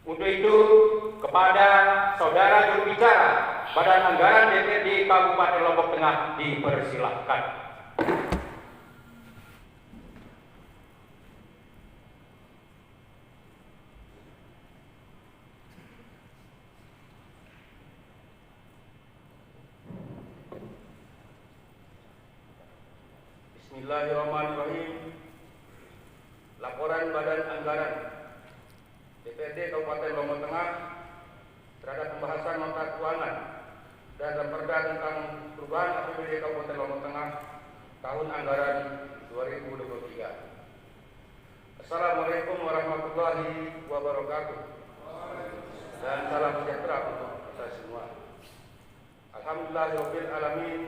Untuk itu, kepada saudara juru bicara Badan Anggaran DPRD Kabupaten Lombok Tengah dipersilahkan. Bismillahirrahmanirrahim. Laporan Badan Anggaran DPRD Kabupaten Lombok Tengah terhadap pembahasan nota keuangan dan lemperda tentang perubahan APBD Kabupaten Lombok Tengah tahun anggaran 2023. Assalamualaikum warahmatullahi wabarakatuh. Dan salam sejahtera untuk kita semua. Alhamdulillahirabbil alamin.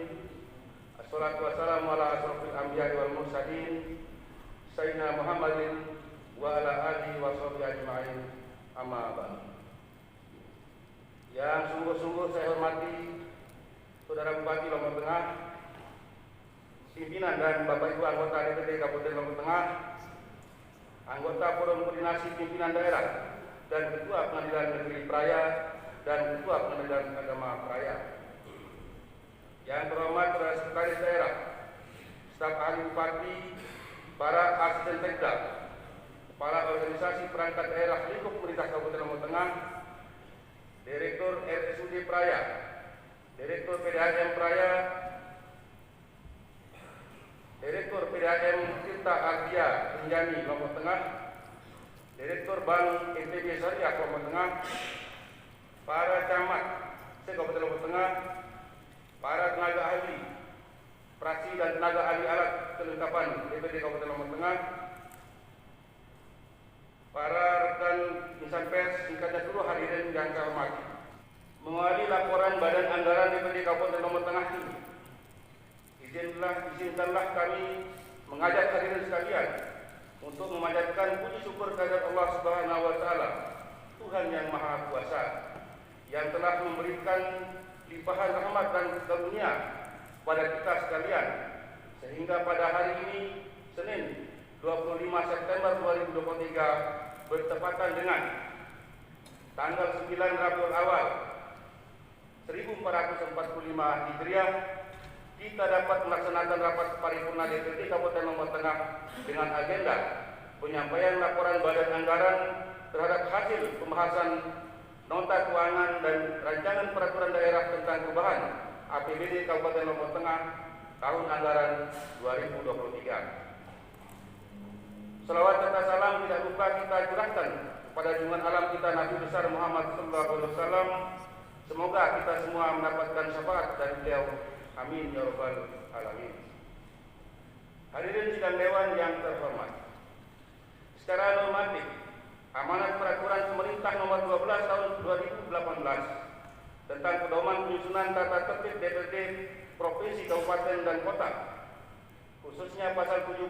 Assalatu wassalamu ala asrofil anbiya'i wal mursalin Sayyidina Muhammadin wa ala alihi wa sahbihi ajma'in, amma ba'du. Yang sungguh-sungguh saya hormati Saudara Bupati Lombok Tengah, pimpinan dan Bapak Ibu anggota DPRD Kabupaten Lombok Tengah, anggota Forum Koordinasi Pimpinan Daerah dan Ketua Pengadilan Negeri Praia dan Ketua Pengadilan Agama Praia. Yang terhormat Saudara Sekretaris Daerah, staf ahli Bupati, para asisten Sekda, kepala organisasi perangkat daerah lingkup pemerintah Kabupaten Lombok Tengah, Direktur RSUD Praia, Direktur PDAM Praia, Direktur PDAM Tirta Ardia Rinjani Lombok Tengah, Direktur Bank NTB Syariah Lombok Tengah, para camat se-Kabupaten Lombok Tengah, para tenaga ahli praksi dan tenaga ahli alat kelengkapan DPRD Kabupaten Lombok Tengah, para rekan insan pers, singkatnya seluruh hadirin yang saya hormati. Mengawali laporan Badan Anggaran DPRD Kabupaten Lombok Tengah ini, izinkanlah kami mengajak hadirin sekalian untuk memanjatkan puji syukur kehadirat Allah Subhanahu wa taala, Tuhan yang Maha Kuasa, yang telah memberikan limpahan rahmat dan karunia pada kita sekalian, sehingga pada hari ini Senin 25 September 2023 bertepatan dengan tanggal 9 Rabiul Awal 1445 Hijriah, kita dapat melaksanakan rapat paripurna DPRD Kabupaten Lombok Tengah dengan agenda penyampaian laporan Badan Anggaran terhadap hasil pembahasan nota keuangan dan rancangan peraturan daerah tentang perubahan APBD Kabupaten Lombok Tengah tahun anggaran 2023. Selawat serta salam tidak lupa kita curahkan kepada junjungan alam kita Nabi besar Muhammad SAW. Semoga kita semua mendapatkan syafaat dari beliau. Amin ya rabbal alamin. Hadirin sidang dewan yang terhormat, secara normatif amanat peraturan pemerintah nomor 12 tahun 2018 tentang pedoman penyusunan tata tertib DPRD provinsi, kabupaten dan kota, khususnya pasal 17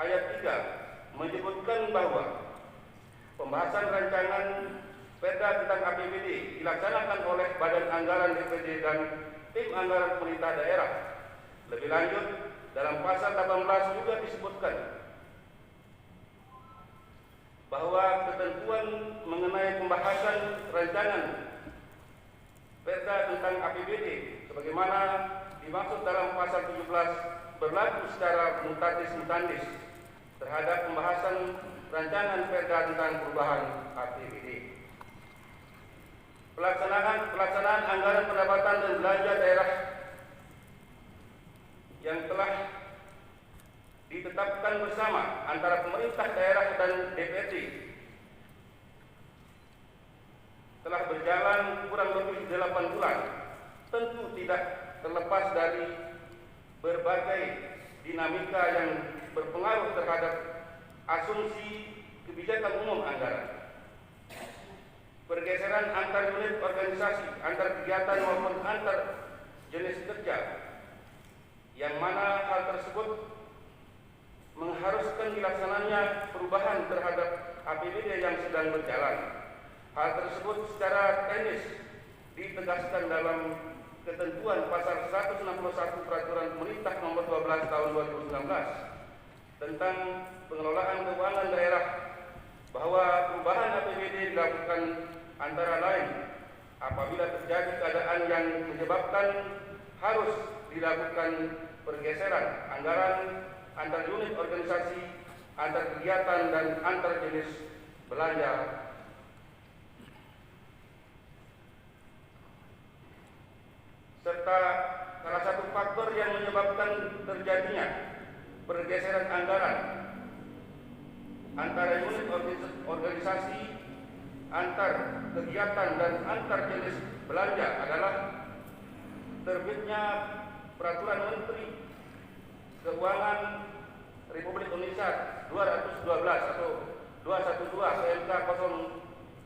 ayat 3 menyebutkan bahwa pembahasan rancangan perda tentang APBD dilaksanakan oleh Badan Anggaran DPRD dan tim anggaran pemerintah daerah. Lebih lanjut, dalam pasal 18 juga disebutkan bahwa ketentuan mengenai pembahasan rancangan perda tentang APBD sebagaimana dimaksud dalam pasal 17 berlaku secara mutatis mutandis terhadap pembahasan rancangan perda tentang perubahan APBD. Pelaksanaan anggaran pendapatan dan belanja daerah yang telah ditetapkan bersama antara pemerintah daerah dan DPRD telah berjalan kurang lebih 8 bulan, tentu tidak terlepas dari berbagai dinamika yang berpengaruh terhadap asumsi kebijakan umum anggaran. Pergeseran antar unit organisasi, antar kegiatan maupun antar jenis kerja, yang mana hal tersebut mengharuskan dilaksananya perubahan terhadap APBD yang sedang berjalan. Hal tersebut secara teknis ditegaskan dalam ketentuan pasal 161 Peraturan Pemerintah Nomor 12 Tahun 2019 tentang pengelolaan keuangan daerah, bahwa perubahan APBD dilakukan antara lain apabila terjadi keadaan yang menyebabkan harus dilakukan pergeseran anggaran antar unit organisasi, antar kegiatan, dan antar jenis belanja. Serta salah satu faktor yang menyebabkan terjadinya pergeseran anggaran antara unit organisasi, antar kegiatan, dan antar jenis belanja adalah terbitnya Peraturan Menteri Keuangan Republik Indonesia 212 atau 212 PMK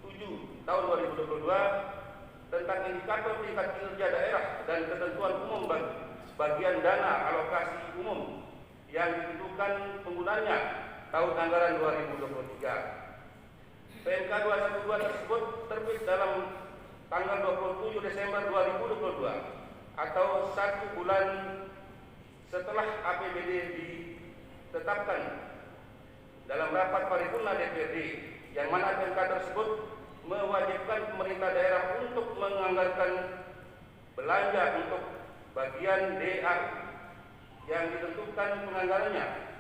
07 tahun 2022 tentang indikator tingkat kinerja daerah dan ketentuan umum bagian dana alokasi umum yang ditentukan penggunanya tahun anggaran 2023. PMK 212 tersebut terbit dalam tanggal 27 Desember 2022 atau 1 bulan setelah APBD ditetapkan dalam rapat paripurna DPRD, yang mana PMK tersebut mewajibkan pemerintah daerah untuk menganggarkan belanja untuk bagian DA yang ditentukan penganggarannya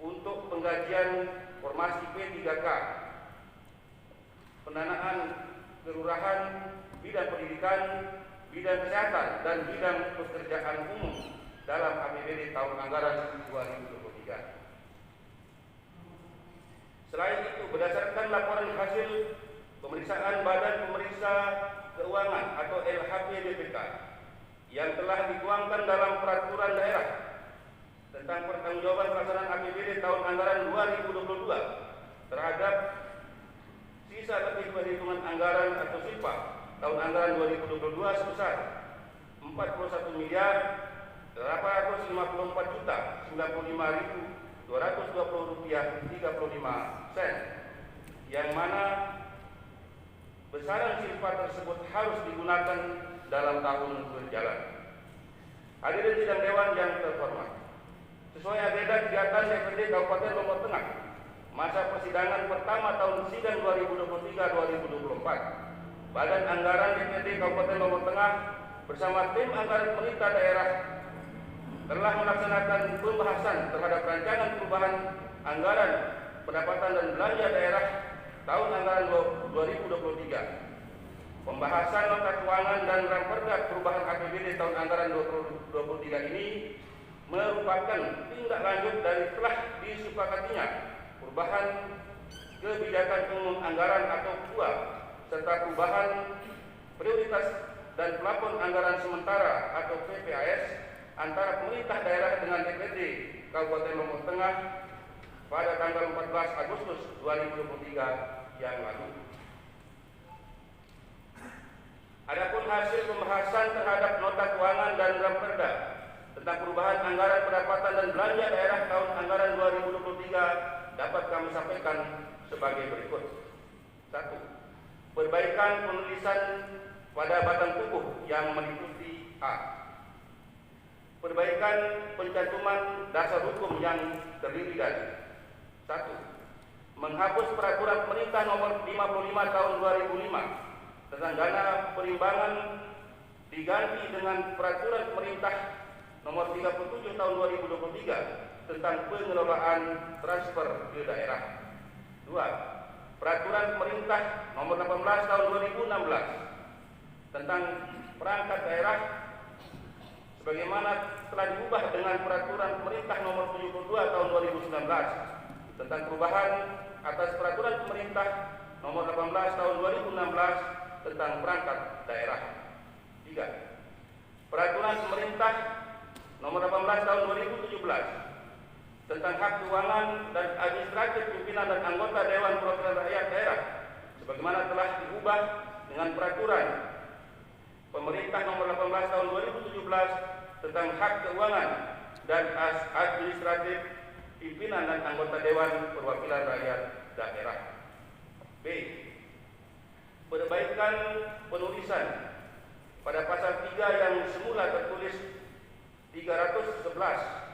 untuk penggajian formasi P3K, pendanaan kelurahan, bidang pendidikan, bidang kesehatan, dan bidang pekerjaan umum dalam APBD tahun anggaran 2023. Selain itu, berdasarkan laporan hasil pemeriksaan Badan Pemeriksa Keuangan atau LHP-BPK yang telah dituangkan dalam peraturan daerah tentang pertanggungjawaban pelaksanaan APBD tahun anggaran 2022 terhadap sisa lebih perhitungan anggaran atau SIPA tahun anggaran 2022 sebesar 41 miliar 854 juta 95.220 rupiah 35 sen, yang mana besaran SIPA tersebut harus digunakan dalam tahun berjalan. Hadirin sidang dewan yang terhormat, sesuai agenda kegiatan DPRD Kabupaten Lombok Tengah masa persidangan pertama tahun sidang 2023-2024, Badan Anggaran DPRD Kabupaten Lombok Tengah bersama tim anggaran pemerintah daerah telah melaksanakan pembahasan terhadap rancangan perubahan anggaran pendapatan dan belanja daerah tahun anggaran 2023. Pembahasan nota keuangan dan ramperda perubahan APBD tahun anggaran 2023 ini merupakan tindak lanjut dari telah disepakatinya perubahan kebijakan umum anggaran atau KUA serta perubahan prioritas dan plafon anggaran sementara atau PPAS antara pemerintah daerah dengan DPRD Kabupaten Lombok Tengah pada tanggal 14 Agustus 2023 yang lalu. Adapun hasil pembahasan terhadap nota keuangan dan ramperda tentang perubahan anggaran pendapatan dan belanja daerah tahun anggaran 2023 dapat kami sampaikan sebagai berikut. 1. Perbaikan penulisan pada batang tubuh yang meliputi A. Perbaikan pencantuman dasar hukum yang terdiri dari 1. Menghapus peraturan pemerintah nomor 55 tahun 2005 tentang dana perimbangan diganti dengan peraturan pemerintah nomor 37 tahun 2023 tentang pengelolaan transfer ke daerah. 2. Peraturan pemerintah nomor 18 tahun 2016 tentang perangkat daerah sebagaimana telah diubah dengan peraturan pemerintah nomor 72 tahun 2019 tentang perubahan atas peraturan pemerintah nomor 18 tahun 2016 tentang perangkat daerah. 3. Peraturan pemerintah nomor 18 tahun 2017 tentang hak keuangan dan administratif pimpinan dan anggota Dewan Perwakilan Rakyat Daerah sebagaimana telah diubah dengan peraturan pemerintah nomor 18 tahun 2017 tentang hak keuangan dan administratif pimpinan dan anggota Dewan Perwakilan Rakyat Daerah. B. Perbaikan penulisan pada pasal 3 yang semula tertulis 311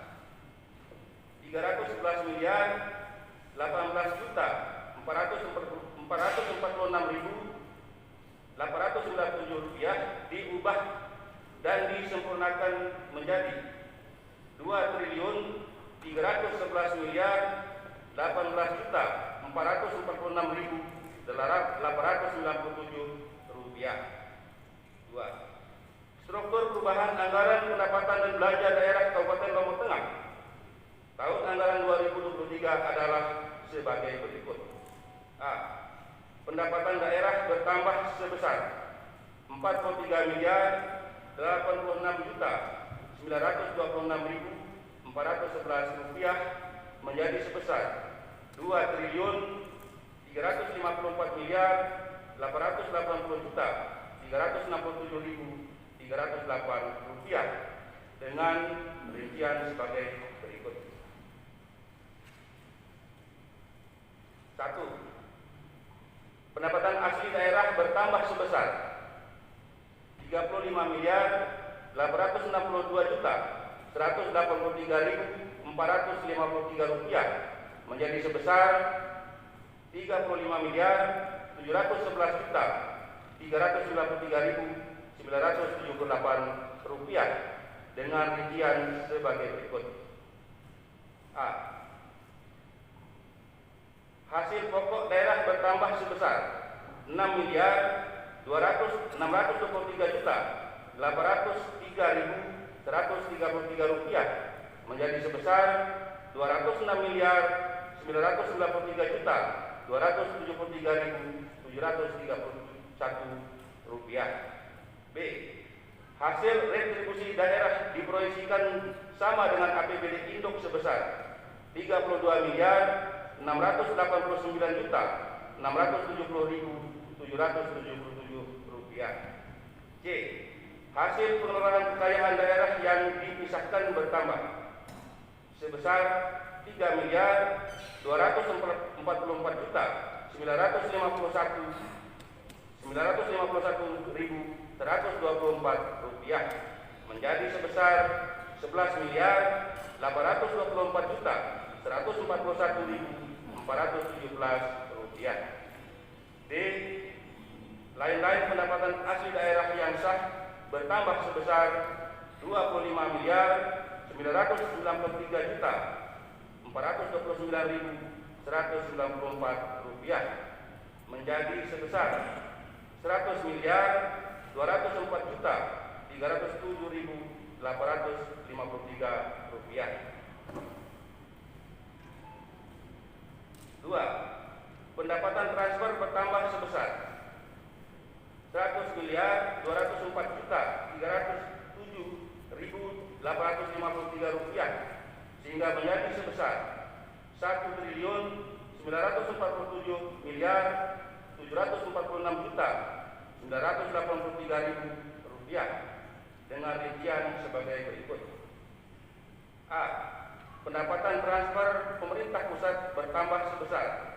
miliar 18 juta Rp446.897 diubah dan disempurnakan menjadi Rp2.311.846.897. 2. Struktur perubahan anggaran pendapatan dan belanja daerah Kabupaten Lombok Tengah tahun anggaran 2023 adalah sebagai berikut. A. Pendapatan daerah bertambah sebesar Rp46.926.411 menjadi sebesar Rp2.354.867.308 dengan rincian sebagai berikut. 1. Pendapatan asli daerah bertambah sebesar Rp35.882.183.453 menjadi sebesar Rp35.711.393.978 dengan rincian sebagai berikut. A. Hasil pokok daerah bertambah sebesar Rp6.263.803.133 menjadi sebesar Rp206.993.273.731. B. Hasil retribusi daerah diproyeksikan sama dengan APBD induk sebesar Rp32.689.670.777. C. Hasil pengelolaan kekayaan daerah yang dipisahkan bertambah sebesar Rp3.244.951.124 menjadi sebesar Rp11.824.141.417. D. Lain-lain pendapatan asli daerah yang sah bertambah sebesar Rp25.929.194 menjadi sebesar Rp100.204.307.853. 2. Pendapatan transfer bertambah sebesar Rp100.204.307.853 sehingga menjadi sebesar Rp1.946.983.000 dengan rincian sebagai berikut. A. Pendapatan transfer pemerintah pusat bertambah sebesar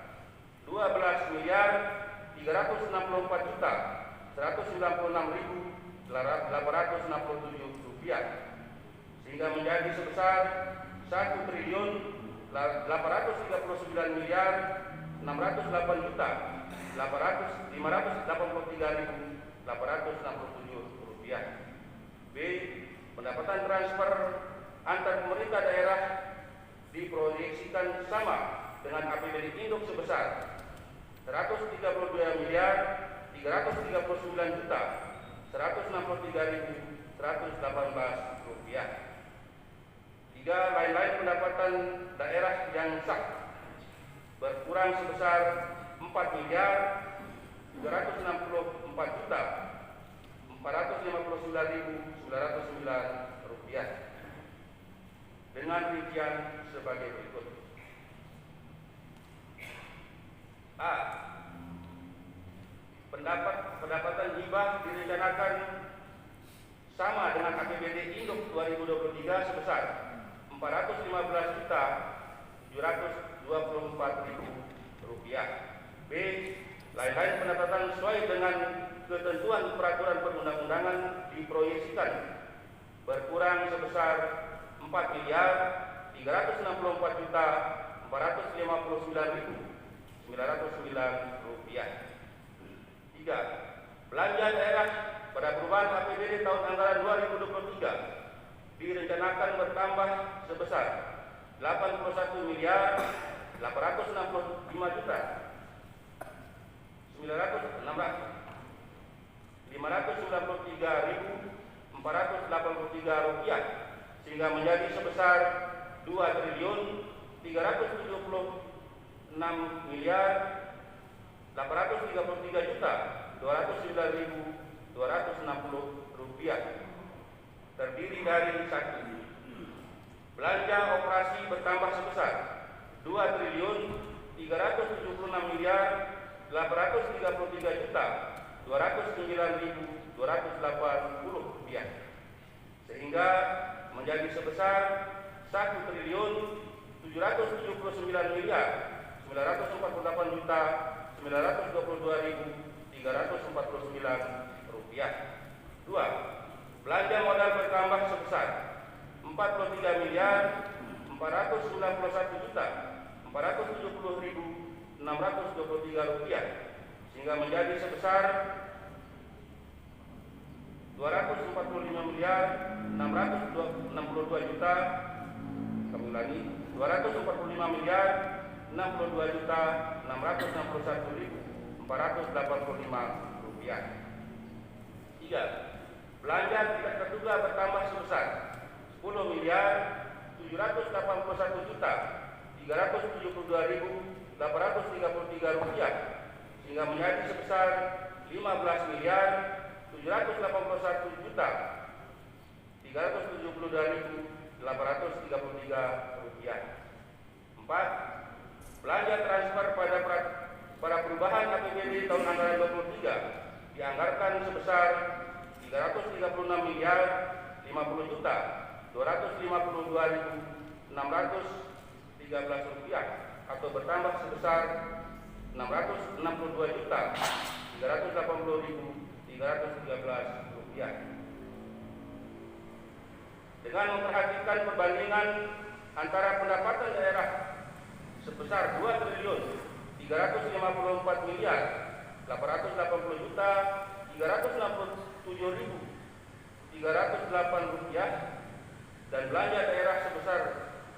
Rp12.396.196.867 sehingga menjadi sebesar Rp1.389.583.867. B. Pendapatan transfer antar pemerintah daerah diproyeksikan sama dengan APBD induk sebesar Rp132.369.163.118. 3. Lain-lain pendapatan daerah yang sah berkurang sebesar Rp4.459.909 dengan rincian sebagai berikut. A. Pendapatan hibah direncanakan sama dengan APBD induk 2023 sebesar Rp415.724.000. B. Lain-lain pendapatan sesuai dengan ketentuan peraturan perundang-undangan diproyeksikan berkurang sebesar Rp4.364.459.000 rupiah. 3. Belanja daerah pada perubahan APBD tahun anggaran 2023 direncanakan bertambah sebesar 81.593.483 rupiah, sehingga menjadi sebesar 2.833.209.260 rupiah. Terdiri dari 1. Belanja operasi bertambah sebesar 2.376.833.209.280 rupiah, sehingga menjadi sebesar 1.749.948.922.349 rupiah. 2. Belanja modal bertambah sebesar 43.491.470.623 rupiah, sehingga menjadi sebesar 245.485 rupiah. 3. Belanja tidak terduga bertambah sebesar 10.071.372.833 rupiah, sehingga menjadi sebesar 15.782.833 rupiah. 4. Belanja transfer pada perubahan APBD tahun anggaran 23 dianggarkan sebesar 336.252.613 rupiah, atau bertambah sebesar 662.380.313 rupiah. Dengan memperhatikan perbandingan antara pendapatan daerah sebesar 2.384.367.308 rupiah dan belanja daerah sebesar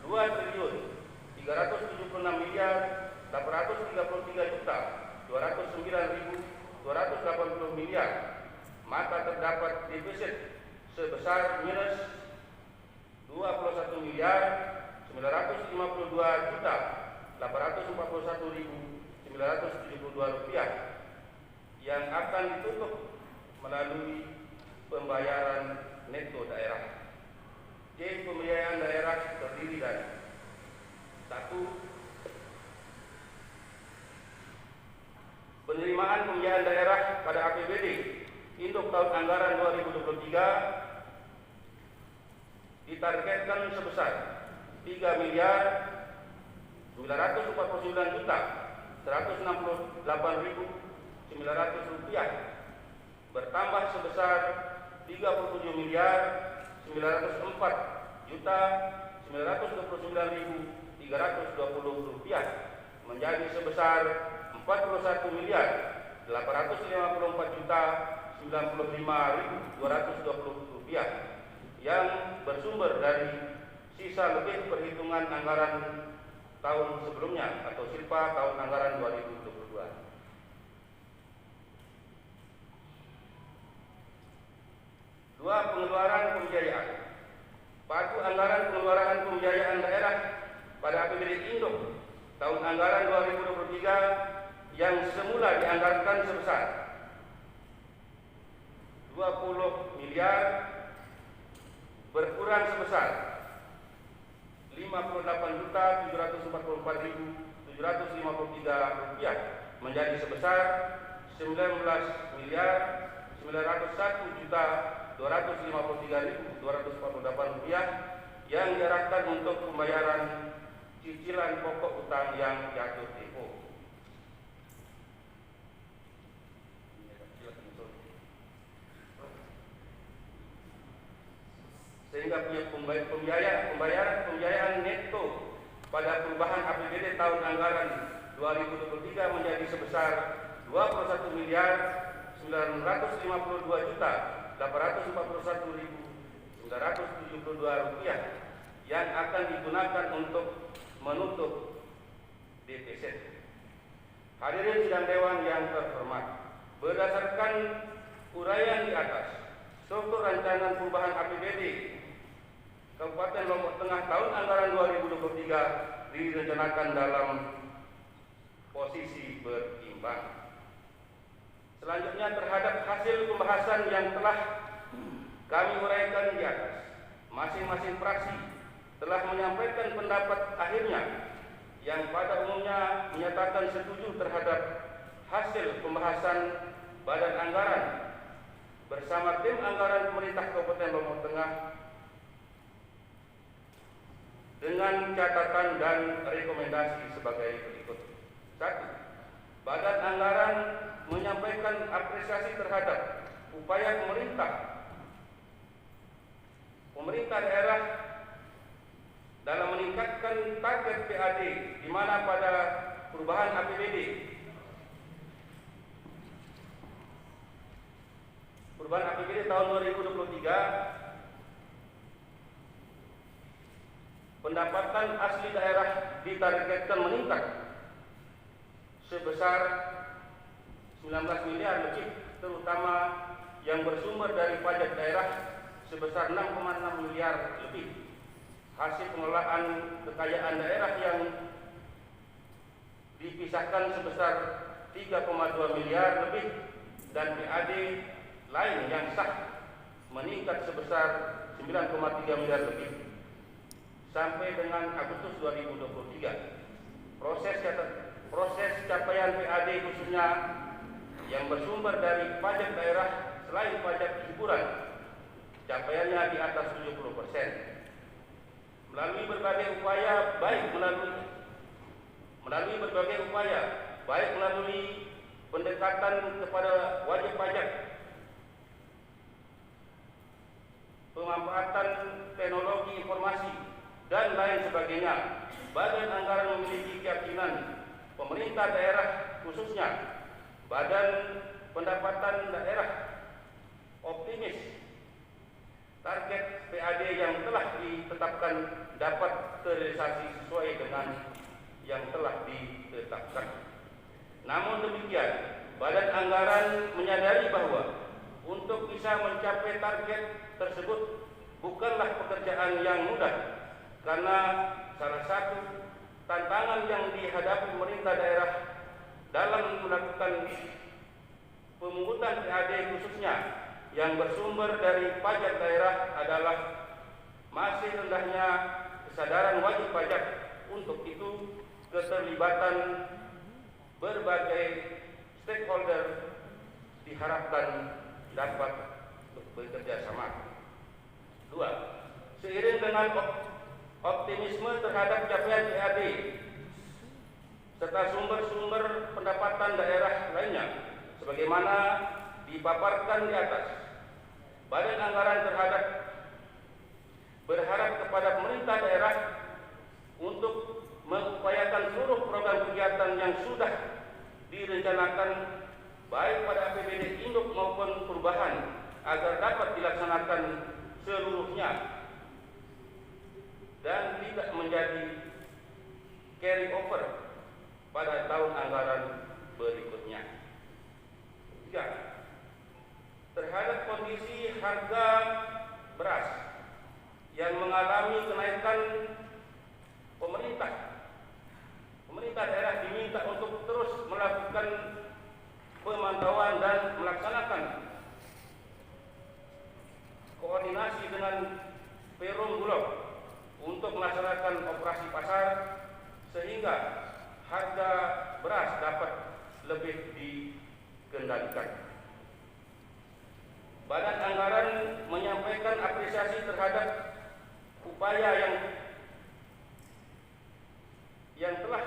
2.433.209.280 maka terdapat defisit sebesar minus 21.952.841.972 rupiah yang akan ditutup melalui pembayaran neto daerah. J. Pembiayaan daerah terdiri dari 1. Penerimaan pembiayaan daerah pada APBD induk tahun anggaran 2023 ditargetkan sebesar 3.949.168.900 rupiah, bertambah sebesar 37.904.929.320 rupiah, menjadi sebesar 41.854.095.220 rupiah yang bersumber dari sisa lebih perhitungan anggaran tahun sebelumnya atau silpa tahun anggaran 2022. 2. Pengeluaran pembiayaan. Pagu anggaran pengeluaran pembiayaan daerah pada APBD induk tahun anggaran 2023 yang semula dianggarkan sebesar 20 miliar berkurang sebesar 58.744.753 rupiah menjadi sebesar 19.901.253.248 rupiah yang diarahkan untuk pembayaran cicilan pokok utang yang jatuh tempo. Sehingga pembayaran neto pada perubahan APBD tahun anggaran 2023 menjadi sebesar 21 miliar 952 juta 841.972 rupiah yang akan digunakan untuk menutup defisit. Hadirin sidang dewan yang terhormat, berdasarkan uraian di atas, struktur rancangan perubahan APBD Kabupaten Lombok Tengah tahun anggaran 2023 direncanakan dalam posisi berimbang. Selanjutnya, terhadap hasil pembahasan yang telah kami uraikan di atas, masing-masing fraksi telah menyampaikan pendapat akhirnya yang pada umumnya menyatakan setuju terhadap hasil pembahasan Badan Anggaran bersama tim anggaran pemerintah Kabupaten Lombok Tengah dengan catatan dan rekomendasi sebagai berikut. 1. Badan Anggaran menyampaikan apresiasi terhadap upaya pemerintah daerah dalam meningkatkan target PAD, di mana pada perubahan APBD tahun 2023 pendapatan asli daerah ditargetkan meningkat sebesar 19 miliar lebih, terutama yang bersumber dari pajak daerah sebesar 6,6 miliar lebih. Hasil pengelolaan kekayaan daerah yang dipisahkan sebesar 3,2 miliar lebih dan PAD lain yang sah meningkat sebesar 9,3 miliar lebih. Sampai dengan Agustus 2023, proses capaian PAD khususnya yang bersumber dari pajak daerah selain pajak hiburan, capaiannya di atas 70%. Melalui berbagai upaya baik melalui pendekatan kepada wajib pajak, pemanfaatan teknologi informasi dan lain sebagainya, Badan Anggaran memiliki keyakinan pemerintah daerah khususnya Badan Pendapatan Daerah optimis target PAD yang telah ditetapkan dapat terrealisasi sesuai dengan yang telah ditetapkan. Namun demikian, Badan Anggaran menyadari bahwa untuk bisa mencapai target tersebut bukanlah pekerjaan yang mudah, karena salah satu tantangan yang dihadapi pemerintah daerah dalam melakukan pemungutan PAD khususnya yang bersumber dari pajak daerah adalah masih rendahnya kesadaran wajib pajak. Untuk itu, keterlibatan berbagai stakeholder diharapkan dapat bekerja sama. 2. Seiring dengan optimisme terhadap capaian PAD serta sumber-sumber pendapatan daerah lainnya sebagaimana dipaparkan di atas, Badan Anggaran berharap kepada pemerintah daerah untuk mengupayakan seluruh program kegiatan yang sudah direncanakan baik pada APBD induk maupun perubahan agar dapat dilaksanakan seluruhnya dan tidak menjadi carry over pada tahun anggaran berikutnya. 3. Terhadap kondisi harga beras yang mengalami kenaikan, pemerintah daerah diminta untuk terus melakukan pemantauan dan melaksanakan koordinasi dengan Perum Bulog untuk melaksanakan operasi pasar sehingga harga beras dapat lebih dikendalikan. Badan Anggaran menyampaikan apresiasi terhadap upaya yang telah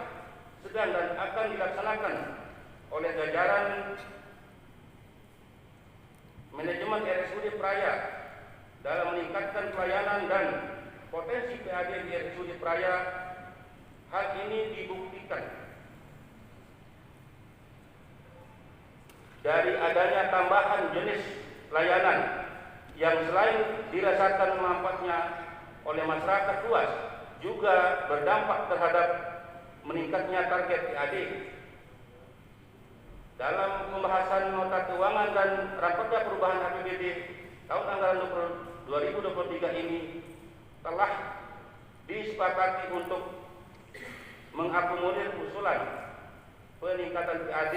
sedang dan akan dilaksanakan oleh jajaran manajemen RSUD Praia dalam meningkatkan pelayanan dan potensi PAD di RSUD Praia. Hal ini dibuktikan dari adanya tambahan jenis layanan yang selain dirasakan manfaatnya oleh masyarakat luas, juga berdampak terhadap meningkatnya target PAD. Dalam pembahasan nota keuangan dan rapotnya perubahan APBD tahun anggaran 2023 ini telah disepakati untuk mengakomodir usulan peningkatan PAD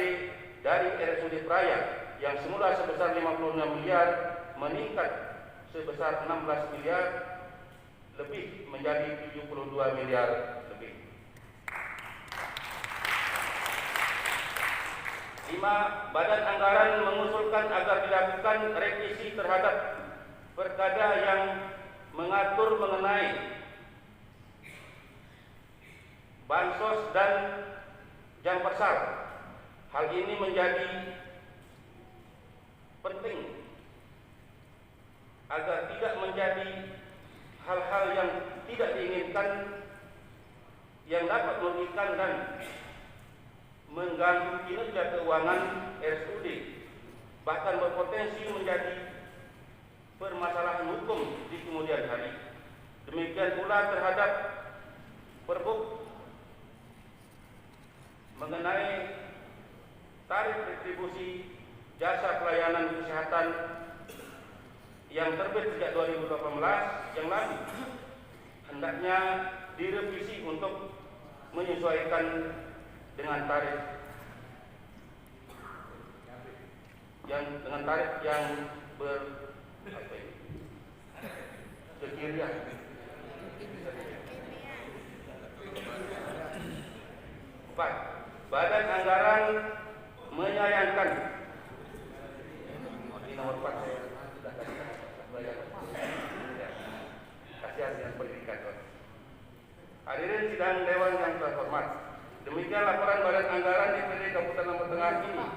dari RSUD Praia yang semula sebesar 56 miliar meningkat sebesar 16 miliar lebih menjadi 72 miliar lebih. 5. Badan Anggaran mengusulkan agar dilakukan revisi terhadap perkada yang mengatur mengenai bansos dan jam pasar. Hal ini menjadi penting agar tidak menjadi hal-hal yang tidak diinginkan yang dapat merugikan dan mengganggu kinerja keuangan RSUD, bahkan berpotensi menjadi permasalahan hukum di kemudian hari. Demikian pula terhadap Pergub mengenai tarif retribusi jasa pelayanan kesehatan yang terbit sejak 2018 yang lalu, hendaknya direvisi untuk menyesuaikan dengan tarif yang sekiranya. 4. Badan Anggaran menyayangkan di nomor 4 saya sudah kasih pendidikan. Hadirin sidang Dewan yang terhormat, demikian laporan Badan Anggaran DPD Kabupaten Lombok Tengah ini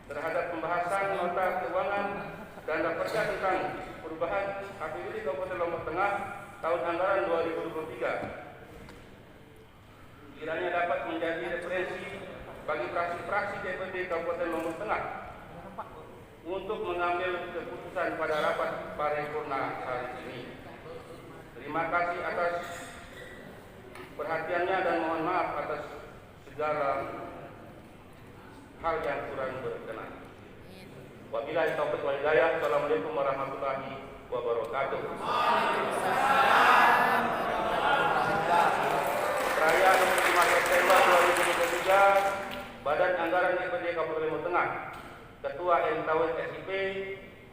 terhadap pembahasan nota keuangan dan rapotnya tentang perubahan APBD Kabupaten Lombok Tengah tahun anggaran 2023. Kiranya dapat menjadi referensi bagi fraksi-fraksi DPD Kabupaten Lombok Tengah untuk mengambil keputusan pada rapat paripurna hari ini. Terima kasih atas perhatiannya dan mohon maaf atas segala hal yang kurang berkenan. Wabillahi taufiq wal hidayah. Assalamualaikum warahmatullahi wabarakatuh. Raya 25 September 2023, Badan Anggaran DPD Kabupaten Lombok Tengah, Ketua MTW SIP,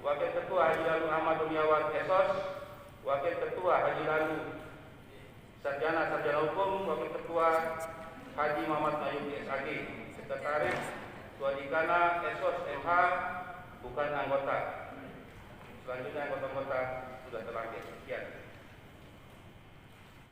Wakil Ketua Haji Lalu Ahmad Dumiawan SOS, Wakil Ketua Haji Lalu Sarjana Hukum, Wakil Ketua Haji Muhammad Mayuki SAG, Sekretaris Swadikana SOS MH, bukan anggota. Selanjutnya anggota-anggota sudah terlanjur. Sekian.